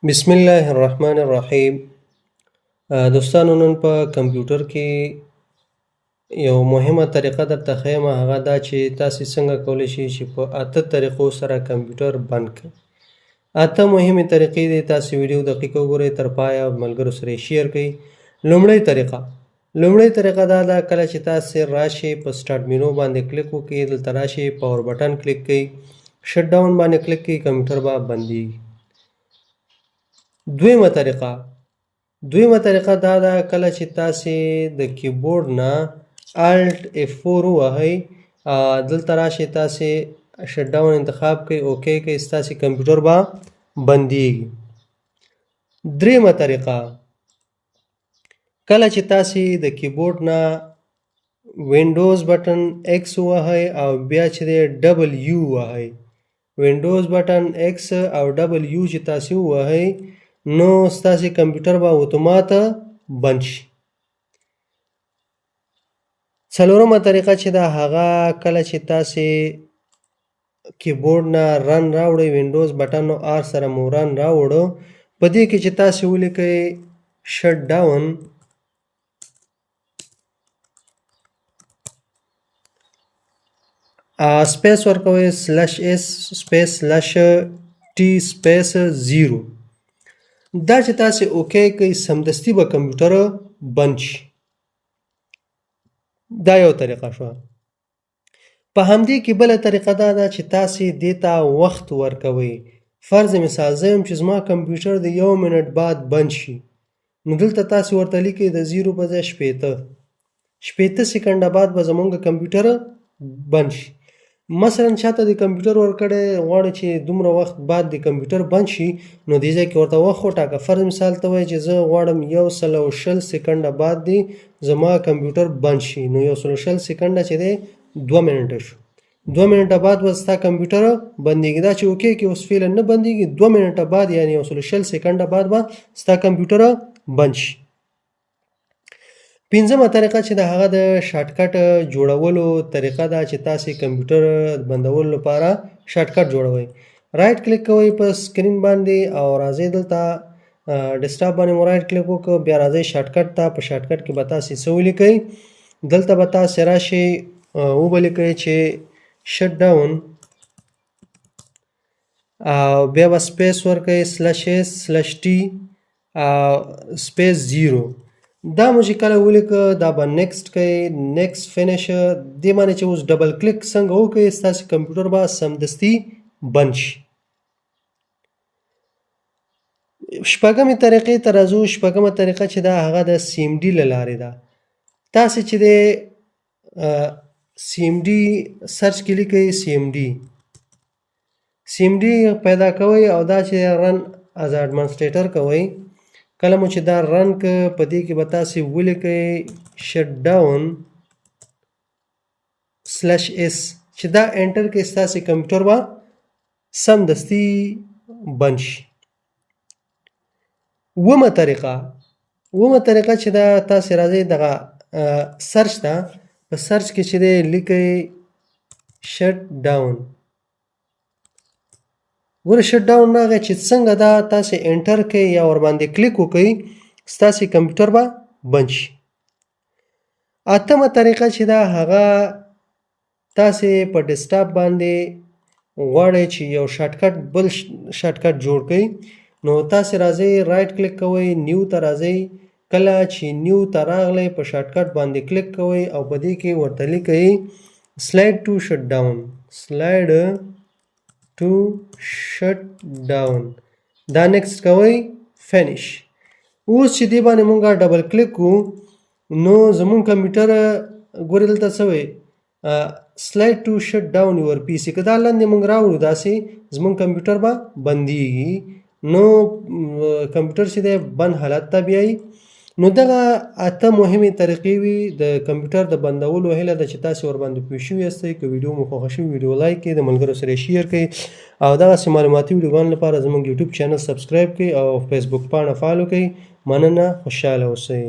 بسم الله الرحمن الرحیم. دوستانو، نن په کمپیوټر کې یو مهمه طریقه درته ښیم، هغه دا چې تاسې څنګه کولی شئ چې په 8 طریقو سره کمپیوټر بند کړئ. 8 مهمې طریقې دي. تاسې ویډیو دقیق وګورئ، تر پایه ملګرو سره یې شیر کړئ. لومړۍ طریقه دا ده، کله چې تاسې راشئ په سټارټ مینو باندې کلیک وکړئ، دلته راشئ پاور بټن کلیک کړئ، شټ ډاون باندې کلیک کړئ، کمپیوټر به بندېږي. دویمه طریقه دا ده، کله چې تاسې د کیبورډ نه الټ F4 ووهئ، دلته راشئ، تاسې شټ ډاون انتخاب کړئ، اوکې کړئ، ستاسې کمپیوټر به بندېږي. دریمه طریقه، کله چې تاسې د کیبورډ نه وینډوز بټن ایکس ووهئ او بیا چې دی ډبل یو ووهئ، وینډوز بټن ایکس او ډبل یو چې تاسې ووهئ، نو ستاسې کمپیوټر به اتومات بند شي. څلورمه طریقه چې ده، هغه کله چې تاسې کیبورډ نه رن راوړئ، وینډوز بټن او آر سره مو رن راوړو، په دې کې چې تاسې ولیکئ شټ ډاون، سپیس ورکوئ، سلش اس سپیس سلش ټي سپیس 0، دا چې تاسې اوکې کوئ، سمدستي به کمپیوټر بند شي. دا یو طریقه شوه. په همدې کې بله طریقه دا ده چې تاسې دې ته وخت ورکوئ. فرض مثال زه یم چې زما کمپیوټر د 1 منټ بعد بند شي، نو دلته تاسې ورته لیکئ د 0 په ځای 60 سکنډه بعد به زمونږ کمپیوټر بند شي. مثلا چاته د کمپیوټر ورکړی غواړي چې دومره وخت بعد د کمپیوټر بند شي، نو دې ځای کې ورته وخت وټاکه. فرض مثال ته وایي چې زه غواړم 120 سکنډه بعد دی زما کمپیوټر بند شي، نو 120 سکنډه چې دی 2 منټه شو. 2 منټه بعد به ستا کمپیوټر بندېږي. دا چې اوکې کې اوس فعلا نه بندېږي، 2 منټه بعد یعنی 120 سکنډه بعد به ستا کمپیوټر بند شي. پنځمه طریقه چې د هغه د شارټکټ جوړولو طریقه ده، چې تاسې کمپیوټر بندولو لپاره شارټکټ جوړوئ. رایټ کلیک کوئ په سکرین باندې او راځئ دلته ډیسکټاپ باندې مو رایټ کلیک وکړو، بیا راځئ شارټکټ ته. په شارټکټ کې به تاسې څه ولیکئ، دلته به تاسې راشئ وبه لیکئ چې شټ ډاون، او بیا به سپیس ورکئ، سلش اس سلش ټي سپیس 0. دا مو چې کله ولیکه، دا به نیکسټ کوئ، نیکسټ فینش. دې باندې چې اوس ډبل کلیک څنګه وکړئ، ستاسې کمپیوټر به سمدستي بند شي. شپږمې طریقې ته راځو. شپږمه طریقه چې ده، هغه د سی ایم ډي له لارې ده. تاسې چې دی سی ایم ډي سرچ کې لیکئ سی ایم ډي پیدا کوئ، او دا چې رن از اډمنسټریټر کوئ. کله مو چې دا رن که، په دې کې به تاسې ولیکئ شټ ډاون سلش اس، چې دا انټر کې ستاسې کمپیوټر به سمدستي بند شي. اوومه طریقه چې دا، تاسې راځئ دغه سرچ ته، په سرچ کې چې دی لیکئ شټ ډاون. ګوره شټ ډاون راغی، چې څنګه دا تاسې انټر کړئ یا ورباندې کلیک وکړئ، ستاسې کمپیوټر به بند شي. اتمه طریقه چې ده، هغه تاسې په ډیسکټاپ باندې غواړئ چې یو بل شارټکټ جوړ کړئ، نو تاسې راځئ رایټ کلیک کوئ، نیو ته راځئ. کله چې نیو ته راغلی، په شارټکټ باندې کلیک کوئ او په دې کې ورته لیکئ سلایډ ټو شټ ډاون، سلایډ ټو شټ ډاون. دا نیکسټ کوئ، فینش. اوس چې دې باندې مونږه ډبل کلیک کو، نو زمونږ کمپیوټر ګورې دلته څه وایي سلایډ ټو شټ ډاون یور پی سي. که دا لاندې مونږ راوړو داسې، زمونږ کمپیوټر به بندېږي، نو کمپیوټر چې دی بند حالت ته بیایي. نو دغه 8 مهمې طریقې وي د کمپیوټر د بندولو. هیله ده چې تاسې ورباندې پوه شوي یاستئ. که ویډیو مو خوښه شوي، ویډیو لایک کړئ، د ملګرو سره یې شیر کړئ، او دغسې معلوماتي ویډیوګانو لپاره زموږ یوټیوب چینل سبسکرایب کړئ او فیسبوک پاڼه فالو کړئ. مننه، خوشحاله اوسئ.